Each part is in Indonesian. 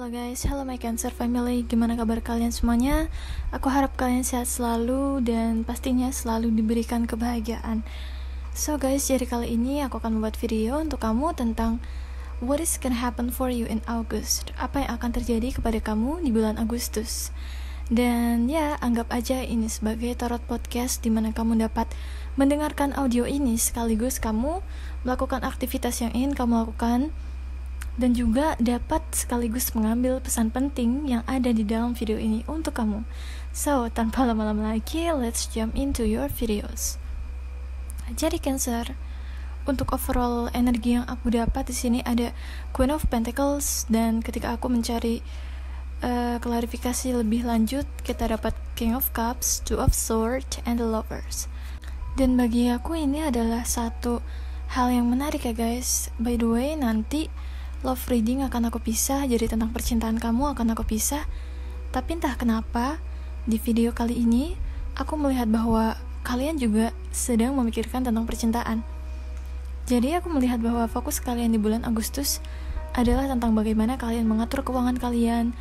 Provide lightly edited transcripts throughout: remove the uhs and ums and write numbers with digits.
Halo guys, halo my Cancer family, gimana kabar kalian semuanya? Aku harap kalian sehat selalu dan pastinya selalu diberikan kebahagiaan. So guys, jadi kali ini aku akan membuat video untuk kamu tentang what is gonna happen for you in August. Apa yang akan terjadi kepada kamu di bulan Agustus. Dan ya, anggap aja ini sebagai tarot podcast di mana kamu dapat mendengarkan audio ini sekaligus kamu melakukan aktivitas yang ingin kamu lakukan, dan juga dapat sekaligus mengambil pesan penting yang ada di dalam video ini untuk kamu. So, tanpa lama-lama lagi, let's jump into your videos. Jadi Cancer, untuk overall energi yang aku dapat di sini ada Queen of Pentacles, dan ketika aku mencari klarifikasi lebih lanjut, kita dapat King of Cups, Two of Swords, and the Lovers. Dan bagi aku ini adalah satu hal yang menarik ya guys. By the way, nanti love reading akan aku pisah, jadi tentang percintaan kamu akan aku pisah. Tapi entah kenapa di video kali ini aku melihat bahwa kalian juga sedang memikirkan tentang percintaan. Jadi aku melihat bahwa fokus kalian di bulan Agustus adalah tentang bagaimana kalian mengatur keuangan kalian,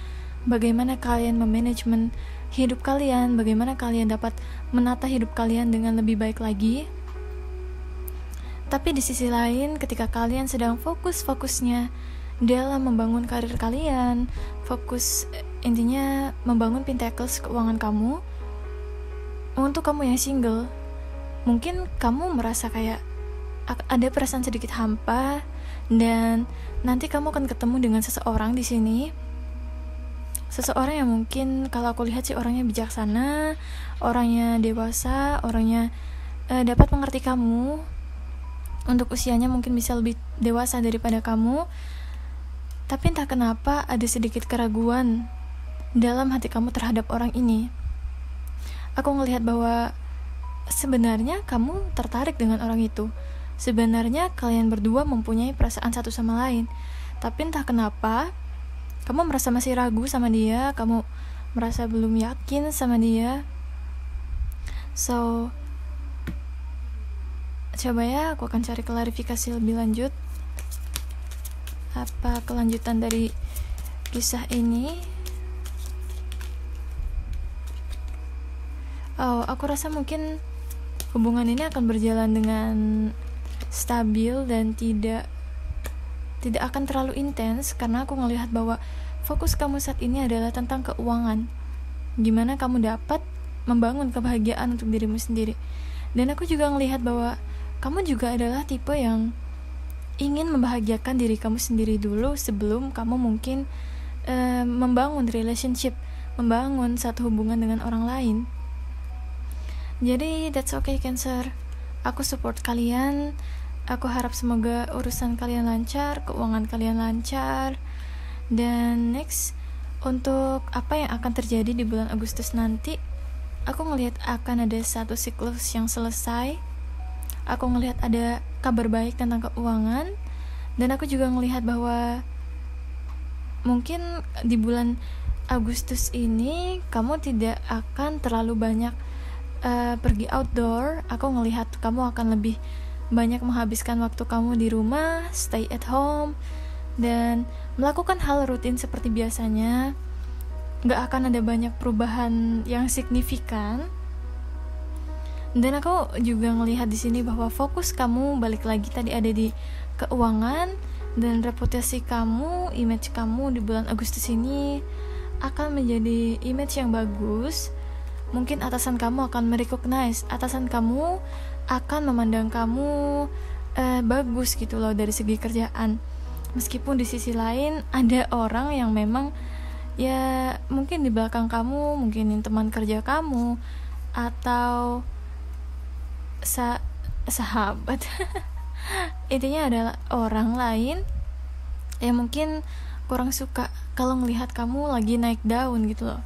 bagaimana kalian memanajemen hidup kalian, bagaimana kalian dapat menata hidup kalian dengan lebih baik lagi. Tapi di sisi lain, ketika kalian sedang fokus-fokusnya dalam membangun karir kalian, fokus intinya membangun pentacles keuangan kamu, untuk kamu yang single, mungkin kamu merasa kayak ada perasaan sedikit hampa, dan nanti kamu akan ketemu dengan seseorang di sini. Seseorang yang mungkin kalau aku lihat sih orangnya bijaksana, orangnya dewasa, orangnya dapat mengerti kamu. Untuk usianya mungkin bisa lebih dewasa daripada kamu. Tapi entah kenapa ada sedikit keraguan dalam hati kamu terhadap orang ini. Aku ngelihat bahwa sebenarnya kamu tertarik dengan orang itu. Sebenarnya kalian berdua mempunyai perasaan satu sama lain. Tapi entah kenapa kamu merasa masih ragu sama dia, kamu merasa belum yakin sama dia. So, coba ya, aku akan cari klarifikasi lebih lanjut. Apa kelanjutan dari kisah ini? Oh, aku rasa mungkin hubungan ini akan berjalan dengan stabil dan tidak akan terlalu intens, karena aku ngelihat bahwa fokus kamu saat ini adalah tentang keuangan. Gimana kamu dapat membangun kebahagiaan untuk dirimu sendiri. Dan aku juga ngelihat bahwa kamu juga adalah tipe yang ingin membahagiakan diri kamu sendiri dulu sebelum kamu mungkin membangun relationship, membangun satu hubungan dengan orang lain. Jadi that's okay Cancer, aku support kalian. Aku harap semoga urusan kalian lancar, keuangan kalian lancar. Dan next, untuk apa yang akan terjadi di bulan Agustus nanti, aku ngelihat akan ada satu siklus yang selesai. Aku ngelihat ada kabar baik tentang keuangan, dan aku juga ngelihat bahwa mungkin di bulan Agustus ini kamu tidak akan terlalu banyak pergi outdoor. Aku ngelihat kamu akan lebih banyak menghabiskan waktu kamu di rumah, stay at home, dan melakukan hal rutin seperti biasanya. Gak akan ada banyak perubahan yang signifikan. Dan aku juga ngelihat di sini bahwa fokus kamu balik lagi tadi ada di keuangan, dan reputasi kamu, image kamu di bulan Agustus ini akan menjadi image yang bagus. Mungkin atasan kamu akan merecognize, atasan kamu akan memandang kamu bagus gitu loh dari segi kerjaan. Meskipun di sisi lain ada orang yang memang ya mungkin di belakang kamu, mungkin teman kerja kamu atau sahabat intinya adalah orang lain yang mungkin kurang suka kalau ngelihat kamu lagi naik daun gitu loh,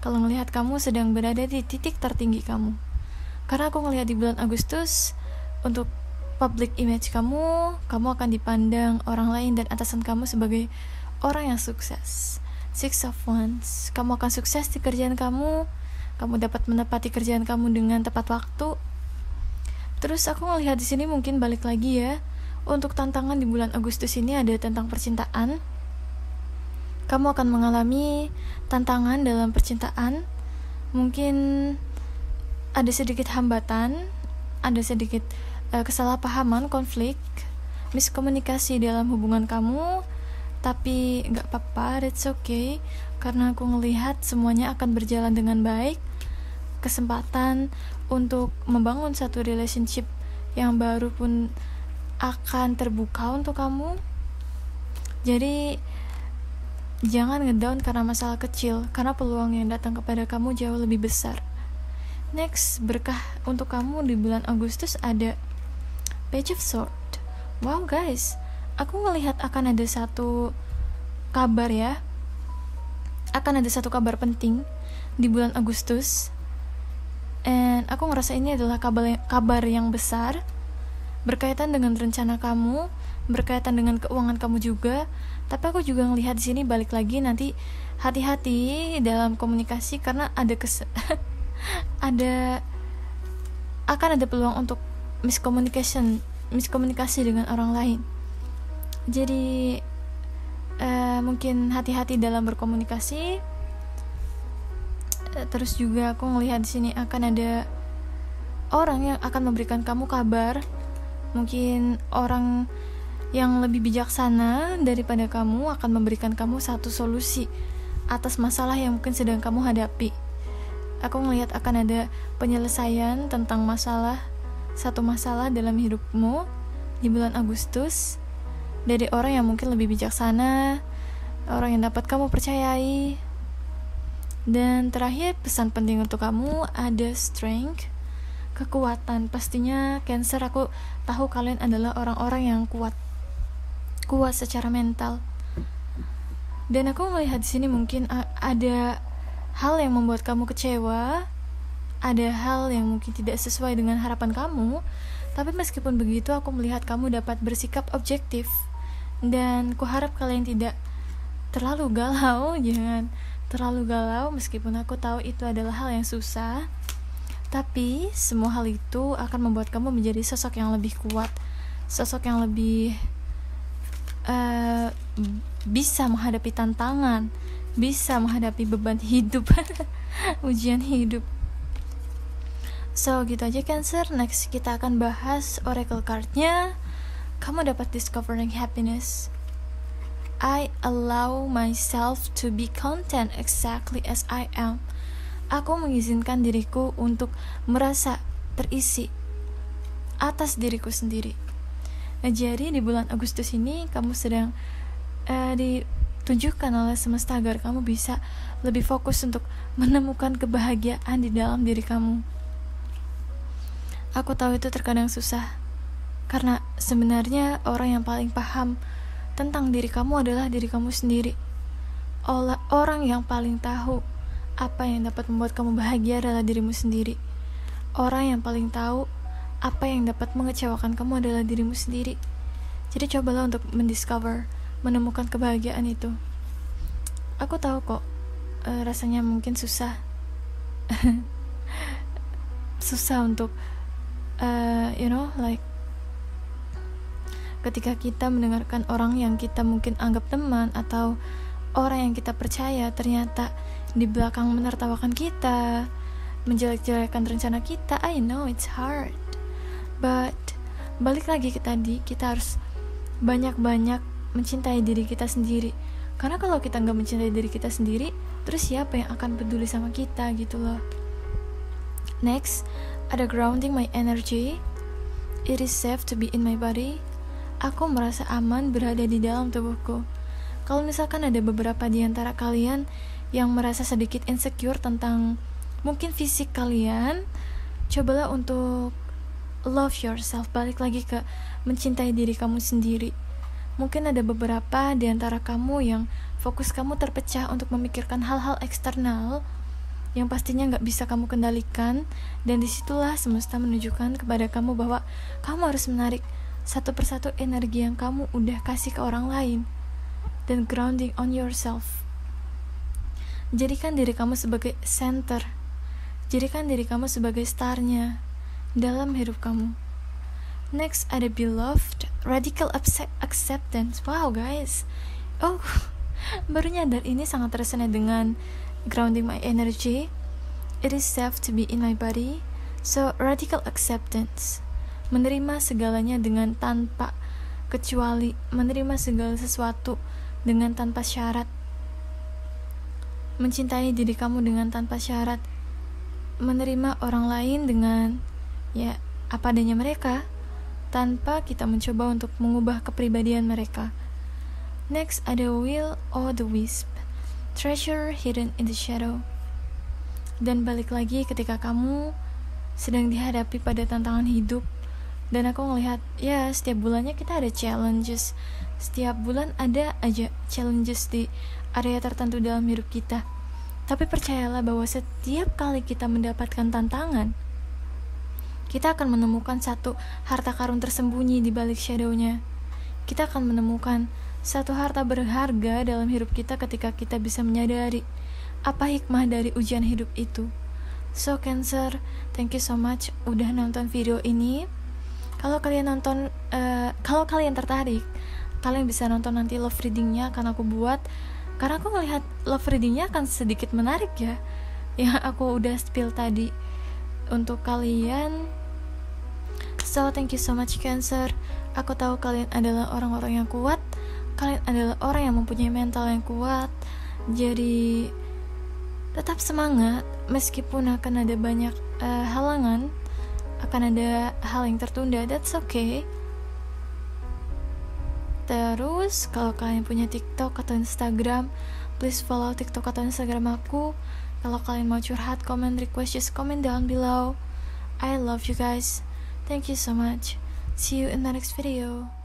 kalau ngelihat kamu sedang berada di titik tertinggi kamu. Karena aku ngelihat di bulan Agustus, untuk public image kamu akan dipandang orang lain dan atasan kamu sebagai orang yang sukses. Six of Wands, kamu akan sukses di kerjaan kamu dapat menepati kerjaan kamu dengan tepat waktu. Terus aku ngelihat di sini mungkin balik lagi ya, untuk tantangan di bulan Agustus ini ada tentang percintaan. Kamu akan mengalami tantangan dalam percintaan. Mungkin ada sedikit hambatan, ada sedikit kesalahpahaman, konflik, miskomunikasi dalam hubungan kamu. Tapi gak apa-apa, that's okay. Karena aku ngelihat semuanya akan berjalan dengan baik. Kesempatan untuk membangun satu relationship yang baru pun akan terbuka untuk kamu. Jadi jangan ngedown karena masalah kecil, karena peluang yang datang kepada kamu jauh lebih besar. Next, berkah untuk kamu di bulan Agustus ada Page of Swords. Wow guys, aku melihat akan ada satu kabar ya. Akan ada satu kabar penting di bulan Agustus. And aku ngerasa ini adalah kabar yang besar, berkaitan dengan rencana kamu, berkaitan dengan keuangan kamu juga. Tapi aku juga ngelihat di sini balik lagi, nanti hati-hati dalam komunikasi karena akan ada peluang untuk miskomunikasi dengan orang lain. Jadi mungkin hati-hati dalam berkomunikasi. Terus juga aku ngelihat di sini akan ada orang yang akan memberikan kamu kabar. Mungkin orang yang lebih bijaksana daripada kamu akan memberikan kamu satu solusi atas masalah yang mungkin sedang kamu hadapi. Aku ngelihat akan ada penyelesaian tentang satu masalah dalam hidupmu di bulan Agustus dari orang yang mungkin lebih bijaksana, orang yang dapat kamu percayai. Dan terakhir, pesan penting untuk kamu ada strength, kekuatan. Pastinya Cancer, aku tahu kalian adalah orang-orang yang kuat secara mental. Dan aku melihat di sini mungkin ada hal yang membuat kamu kecewa, ada hal yang mungkin tidak sesuai dengan harapan kamu. Tapi meskipun begitu, aku melihat kamu dapat bersikap objektif. Dan kuharap kalian tidak terlalu galau, jangan terlalu galau, meskipun aku tahu itu adalah hal yang susah. Tapi semua hal itu akan membuat kamu menjadi sosok yang lebih kuat, sosok yang lebih bisa menghadapi tantangan, bisa menghadapi beban hidup, ujian hidup. So gitu aja Cancer. Next kita akan bahas oracle cardnya. Kamu dapat discovering happiness. I allow myself to be content exactly as I am. Aku mengizinkan diriku untuk merasa terisi atas diriku sendiri. Jadi di bulan Agustus ini kamu sedang ditunjukkan oleh semesta agar kamu bisa lebih fokus untuk menemukan kebahagiaan di dalam diri kamu. Aku tahu itu terkadang susah, karena sebenarnya orang yang paling paham tentang diri kamu adalah diri kamu sendiri. Orang yang paling tahu apa yang dapat membuat kamu bahagia adalah dirimu sendiri. Orang yang paling tahu apa yang dapat mengecewakan kamu adalah dirimu sendiri. Jadi cobalah untuk menemukan kebahagiaan itu. Aku tahu kok, rasanya mungkin susah. Susah untuk ketika kita mendengarkan orang yang kita mungkin anggap teman atau orang yang kita percaya ternyata di belakang menertawakan kita, menjelek-jelekan rencana kita. I know it's hard, but balik lagi ke tadi, kita harus banyak-banyak mencintai diri kita sendiri. Karena kalau kita nggak mencintai diri kita sendiri, terus siapa yang akan peduli sama kita gitu loh. Next, ada grounding my energy. It is safe to be in my body. Aku merasa aman berada di dalam tubuhku. Kalau misalkan ada beberapa di antara kalian yang merasa sedikit insecure tentang mungkin fisik kalian, cobalah untuk love yourself, balik lagi ke mencintai diri kamu sendiri. Mungkin ada beberapa di antara kamu yang fokus kamu terpecah untuk memikirkan hal-hal eksternal yang pastinya gak bisa kamu kendalikan, dan disitulah semesta menunjukkan kepada kamu bahwa kamu harus menarik satu persatu energi yang kamu udah kasih ke orang lain, dan grounding on yourself. Jadikan diri kamu sebagai center, jadikan diri kamu sebagai starnya dalam hidup kamu. Next ada beloved, radical acceptance. Wow guys, Baru nyadar ini sangat resonate dengan grounding my energy. It is safe to be in my body. So radical acceptance, menerima segalanya dengan tanpa kecuali, menerima segala sesuatu dengan tanpa syarat, mencintai diri kamu dengan tanpa syarat, menerima orang lain dengan ya apa adanya mereka, tanpa kita mencoba untuk mengubah kepribadian mereka. Next ada will or the wisp, treasure hidden in the shadow. Dan balik lagi ketika kamu sedang dihadapi pada tantangan hidup, dan aku ngelihat ya setiap bulannya kita ada challenges, setiap bulan ada aja challenges di area tertentu dalam hidup kita. Tapi percayalah bahwa setiap kali kita mendapatkan tantangan, kita akan menemukan satu harta karun tersembunyi di balik shadownya. Kita akan menemukan satu harta berharga dalam hidup kita ketika kita bisa menyadari apa hikmah dari ujian hidup itu. So Cancer, thank you so much udah nonton video ini. Kalau kalian nonton, kalau kalian tertarik, kalian bisa nonton nanti love readingnya akan aku buat. Karena aku ngelihat love readingnya akan sedikit menarik ya, yang aku udah spill tadi untuk kalian. So thank you so much Cancer. Aku tahu kalian adalah orang-orang yang kuat. Kalian adalah orang yang mempunyai mental yang kuat. Jadi tetap semangat, meskipun akan ada banyak halangan, akan ada hal yang tertunda, that's okay. Terus kalau kalian punya TikTok atau Instagram, please follow TikTok atau Instagram aku. Kalau kalian mau curhat, comment, request, just comment down below. I love you guys. Thank you so much. See you in the next video.